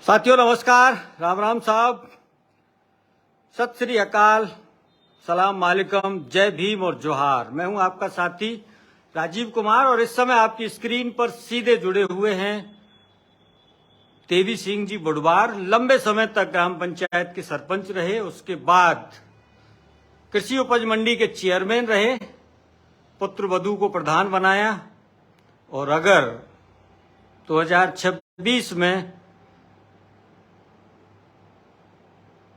साथियों नमस्कार, राम राम साहब, सत श्री अकाल, सलाम वालेकुम, जय भीम और जोहार। मैं हूं आपका साथी राजीव कुमार और इस समय आपकी स्क्रीन पर सीधे जुड़े हुए हैं तेवी सिंह जी बुडवार। लंबे समय तक ग्राम पंचायत के सरपंच रहे, उसके बाद कृषि उपज मंडी के चेयरमैन रहे, पुत्र वधू को प्रधान बनाया और अगर 2026 में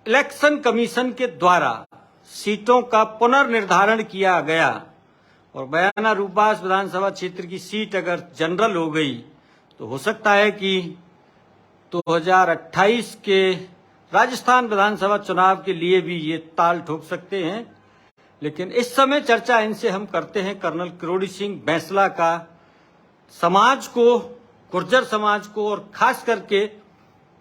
इलेक्शन कमीशन के द्वारा सीटों का पुनर्निर्धारण किया गया और बयाना रूपबास विधानसभा क्षेत्र की सीट अगर जनरल हो गई तो हो सकता है कि 2028 के राजस्थान विधानसभा चुनाव के लिए भी ये ताल ठोक सकते हैं। लेकिन इस समय चर्चा इनसे हम करते हैं कर्नल किरोड़ी सिंह बैंसला का समाज को, गुर्जर समाज को और खास करके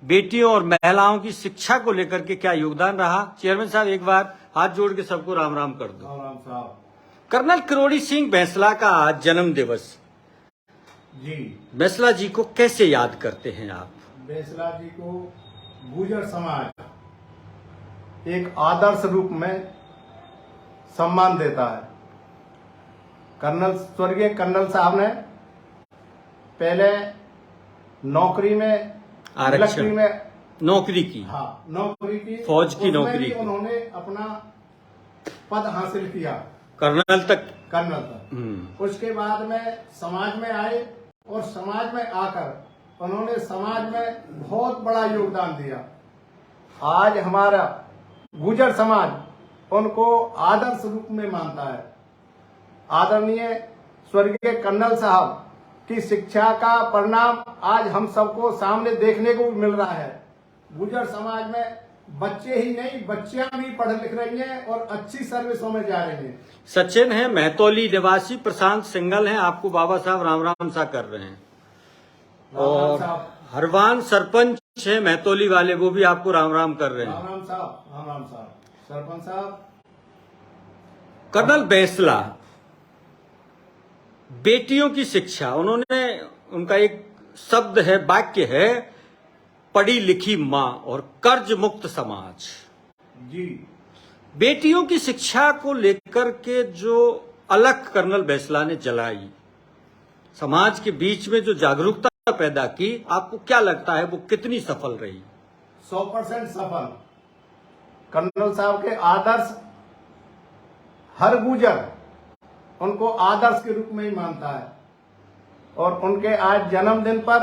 बेटियों और महिलाओं की शिक्षा को लेकर के क्या योगदान रहा। चेयरमैन साहब एक बार हाथ जोड़ के सबको राम राम कर दो। राम राम साहब। कर्नल किरोड़ी सिंह बैंसला का आज जन्म दिवस जी, बैंसला जी को कैसे याद करते हैं आप? बैंसला जी को गुर्जर समाज एक आदर्श रूप में सम्मान देता है। स्वर्गीय कर्नल साहब ने पहले नौकरी में आरक्षण में नौकरी की, हाँ नौकरी की, फौज की नौकरी भी की। उन्होंने अपना पद हासिल किया कर्नल तक। उसके बाद में समाज में आए और समाज में आकर उन्होंने समाज में बहुत बड़ा योगदान दिया। आज हमारा गुर्जर समाज उनको आदर्श रूप में मानता है। आदरणीय स्वर्गीय कर्नल साहब की शिक्षा का परिणाम आज हम सबको सामने देखने को मिल रहा है। गुर्जर समाज में बच्चे ही नहीं, बच्चियां भी पढ़ लिख रही हैं और अच्छी सर्विसों में जा रही हैं। सचिन है महतौली निवासी, प्रशांत सिंगल हैं, आपको बाबा साहब राम राम सा कर रहे हैं। और हरवान सरपंच है महतौली वाले, वो भी आपको राम राम कर रहे हैं। राम राम साहब, राम राम साहब। सरपंच साहब, कर्नल बैंसला बेटियों की शिक्षा, उन्होंने, उनका एक शब्द है, वाक्य है, पढ़ी लिखी मां और कर्ज मुक्त समाज। जी, बेटियों की शिक्षा को लेकर के जो अलख कर्नल बैंसला ने जलाई, समाज के बीच में जो जागरूकता पैदा की, आपको क्या लगता है वो कितनी सफल रही? 100% सफल। कर्नल साहब के आदर्श हर गुर्जर उनको आदर्श के रूप में ही मानता है और उनके आज जन्मदिन पर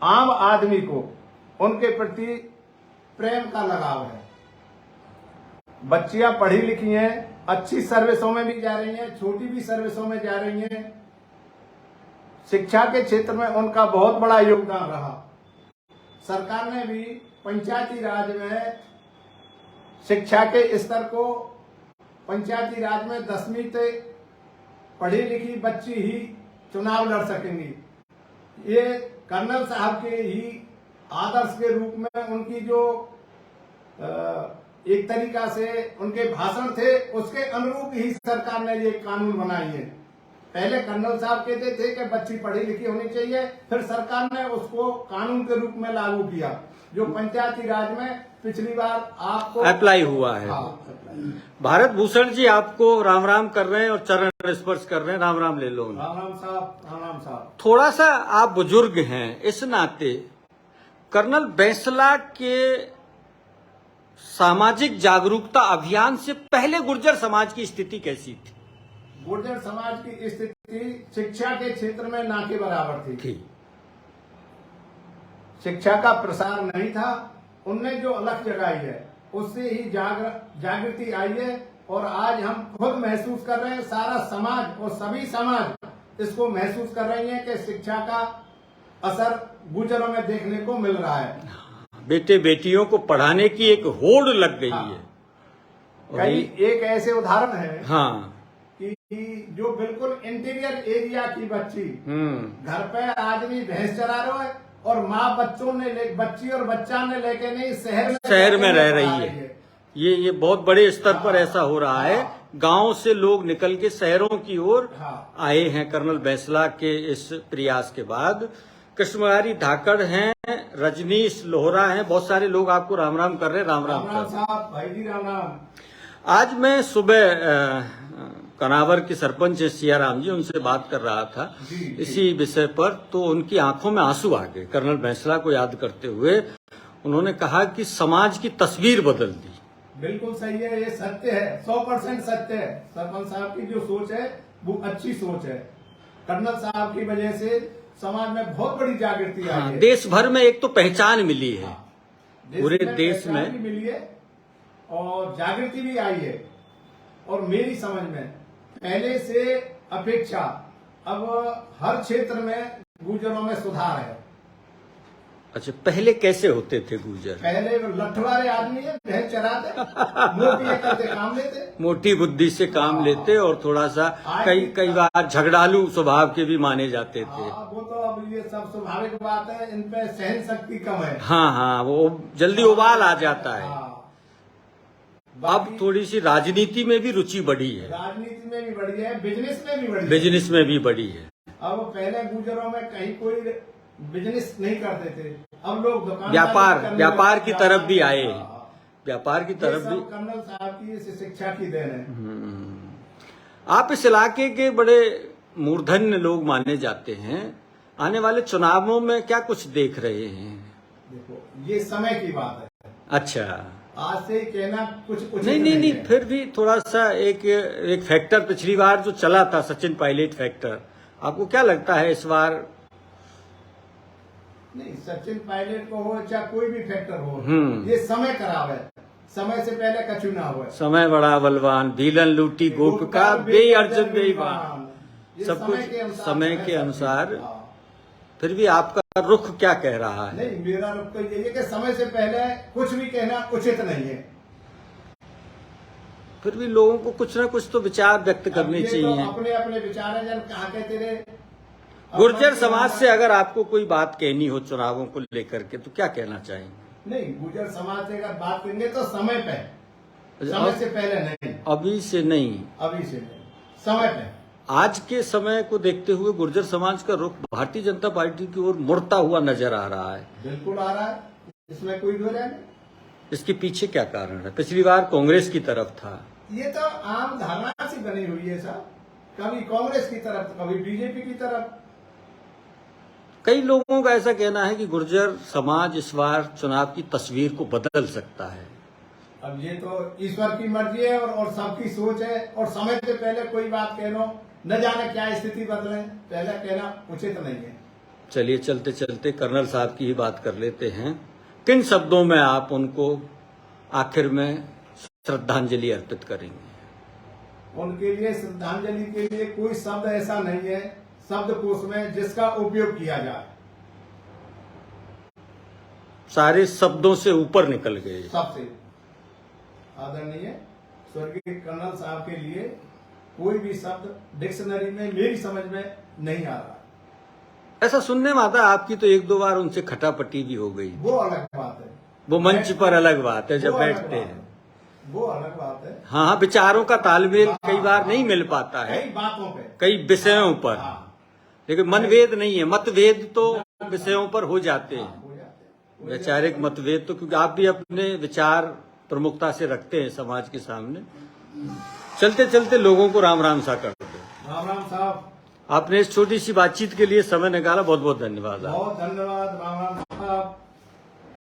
आम आदमी को उनके प्रति प्रेम का लगाव है। बच्चियां पढ़ी लिखी हैं, अच्छी सर्विसों में भी जा रही हैं, छोटी भी सर्विसों में जा रही हैं। शिक्षा के क्षेत्र में उनका बहुत बड़ा योगदान रहा। सरकार ने भी पंचायती राज में शिक्षा के स्तर को, पंचायती राज में 10वीं तक पढ़ी लिखी बच्ची ही चुनाव लड़ सकेंगी। ये कर्नल साहब के ही आदर्श के रूप में उनकी जो एक तरीका से उनके भाषण थे, उसके अनुरूप ही सरकार ने ये कानून बनाई है। पहले कर्नल साहब कहते थे कि बच्ची पढ़ी लिखी होनी चाहिए, फिर सरकार ने उसको कानून के रूप में लागू किया, जो पंचायती राज में पिछली बार आपको अप्लाई हुआ है। भारत भूषण जी आपको राम राम कर रहे हैं और चरण स्पर्श कर रहे हैं, राम राम ले लो। राम राम साहब, राम राम साहब। थोड़ा सा आप बुजुर्ग हैं, इस नाते कर्नल बैंसला के सामाजिक जागरूकता अभियान से पहले गुर्जर समाज की स्थिति कैसी थी? गुर्जर समाज की स्थिति शिक्षा के क्षेत्र में ना के बराबर थी। शिक्षा का प्रसार नहीं था। उनने जो अलख जगाई है उससे ही जागृति आई है और आज हम खुद महसूस कर रहे हैं, सारा समाज और सभी समाज इसको महसूस कर रही है कि शिक्षा का असर गुर्जरों में देखने को मिल रहा है। बेटे बेटियों को पढ़ाने की एक होड़ लग गई है। कई एक ऐसे उदाहरण है, हाँ, कि जो बिल्कुल इंटीरियर एरिया की बच्ची घर पे आदमी भैंस चरा रहा है और माँ बच्ची और बच्चा ने लेके नहीं शहर में रह रही है। ये बहुत बड़े स्तर पर ऐसा हो रहा है। गांव से लोग निकल के शहरों की ओर आए हैं कर्नल बैंसला के इस प्रयास के बाद। कृष्णमुरारी धाकड़ हैं, रजनीश लोहरा हैं, बहुत सारे लोग आपको राम राम कर रहे हैं। राम राम राम राम सर। साहब, भाई जी राम राम। आज मैं सुबह कनावर के सरपंच हैं सियाराम जी, उनसे बात कर रहा था जी। इसी विषय पर, तो उनकी आंखों में आंसू आ गए कर्नल बैंसला को याद करते हुए। उन्होंने कहा कि समाज की तस्वीर बदल दी। बिल्कुल सही है, ये सत्य है, 100% सत्य है। सरपंच साहब की जो सोच है वो अच्छी सोच है। कर्नल साहब की वजह से समाज में बहुत बड़ी जागृति आई है। देश भर में एक तो पहचान मिली है, पूरे देश पहचान में भी मिली है और जागृति भी आई है। और मेरी समझ में पहले से अपेक्षा अब हर क्षेत्र में गुर्जरों में सुधार है। अच्छा, पहले कैसे होते थे गुर्जर? पहले लठवारे आदमी है, भैंस चराते, मोटी करते काम लेते, मोटी बुद्धि से काम लेते और थोड़ा सा कई बार झगड़ालू स्वभाव के भी माने जाते थे। वो तो अब ये सब स्वाभाविक बात है, इन पे सहन शक्ति कम है। हाँ, वो जल्दी उबाल आ जाता है। हाँ। अब थोड़ी सी राजनीति में भी रुचि बढ़ी है, राजनीति में भी बढ़ी है, बिजनेस में भी बढ़ी है। बिजनेस में भी बढ़ी है। अब पहले गुजरों में कहीं कोई बिजनेस नहीं करते थे, अब लोग दुकान व्यापार की तरफ भी आए, व्यापार की तरफ भी। कर्नल साहब की इस शिक्षा की देन है। आप इस इलाके के बड़े मूर्धन्य लोग माने जाते हैं, आने वाले चुनावों में क्या कुछ देख रहे हैं? देखो, ये समय की बात है। अच्छा, आज से कहना कुछ नहीं, फिर भी थोड़ा सा एक फैक्टर पिछली बार जो चला था, सचिन पायलट फैक्टर, आपको क्या लगता है इस बार? नहीं, सचिन पायलट को हो चाहे कोई भी फैक्टर हो, ये समय खराब है। समय से पहले कछु ना हुआ। समय बड़ा बलवान, भीलन लूटी गोप का, बे अर्जुन बेईमान, सब कुछ समय के अनुसार। फिर भी आपका रुख क्या कह रहा है? नहीं, मेरा रुख तो यही है कि समय से पहले कुछ भी कहना उचित नहीं है। फिर भी लोगों को कुछ न कुछ तो विचार व्यक्त करने चाहिए। तो अपने अपने विचार है, जन कहा कहते रहे। गुर्जर समाज से अगर आपको कोई बात कहनी हो चुनावों को लेकर के, तो क्या कहना चाहेंगे? नहीं, गुर्जर समाज से अगर बात करेंगे तो समय पे, समय से पहले नहीं, अभी से नहीं, समय पे। आज के समय को देखते हुए गुर्जर समाज का रुख भारतीय जनता पार्टी की ओर मुड़ता हुआ नजर आ रहा है। बिल्कुल आ रहा है, इसमें कोई दो नहीं। इसके पीछे क्या कारण है? पिछली बार कांग्रेस की तरफ था, ये तो आम धारणा सी बनी हुई है साहब, कभी कांग्रेस की तरफ, कभी बीजेपी की तरफ। कई लोगों का ऐसा कहना है कि गुर्जर समाज इस बार चुनाव की तस्वीर को बदल सकता है। अब ये तो ईश्वर की मर्जी है और सबकी सोच है, और समय से पहले कोई बात कहना, न जाने क्या स्थिति बदले, पहले कहना उचित नहीं है। चलिए, चलते चलते कर्नल साहब की ही बात कर लेते हैं। किन शब्दों में आप उनको आखिर में श्रद्धांजलि अर्पित करेंगे? उनके लिए श्रद्धांजलि के लिए कोई शब्द ऐसा नहीं है शब्दकोश में जिसका उपयोग किया जाए। सारे शब्दों से ऊपर निकल गए। सबसे आदरणीय स्वर्गीय कर्नल साहब के लिए कोई भी शब्द डिक्शनरी में मेरी समझ में नहीं आ रहा। ऐसा सुनने में आता है आपकी तो एक दो बार उनसे खटापटी भी हो गई। वो अलग बात है, वो मंच पर अलग बात है, जब बैठते हैं वो अलग बात है। हाँ, विचारों का तालमेल कई बार नहीं मिल पाता है, कई बातों पे, कई विषयों पर। लेकिन मनभेद नहीं है, मतभेद तो विषयों पर हो जाते हैं। वैचारिक मतभेद तो, क्योंकि आप भी अपने विचार प्रमुखता से रखते हैं समाज के सामने। चलते चलते लोगों को राम राम सा कर दो। राम राम साहब, आपने इस छोटी सी बातचीत के लिए समय निकाला, बहुत बहुत धन्यवाद। बहुत धन्यवाद। राम राम।